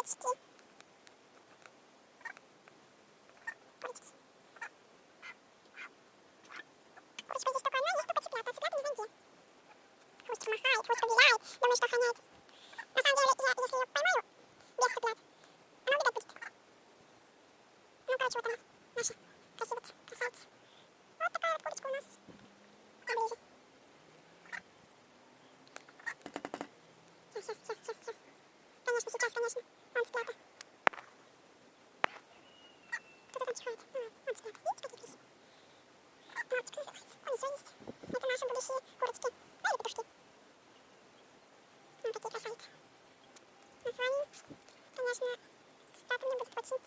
курочки. Курочки. Курочка здесь только одна, есть только цыплята. А цыплята не знаю где. Хвостик махает, хвостик виляет, думает, что охраняет. На самом деле, я, если ее поймаю без цыплят, она убегать будет. Ну, короче, вот она, наша красивая красавица. Вот такая вот курочка у нас. Поближе. Сейчас. Конечно, сейчас, конечно. Вон цыплята. Кто-то там чихает. Вон цыплята. Видите, какие красивые? Мальчик называется. Он еще есть. Это наши будущие курочки. Да, или петушки. Вон какие красавицы. А с вами, конечно, цыплята мне будут очень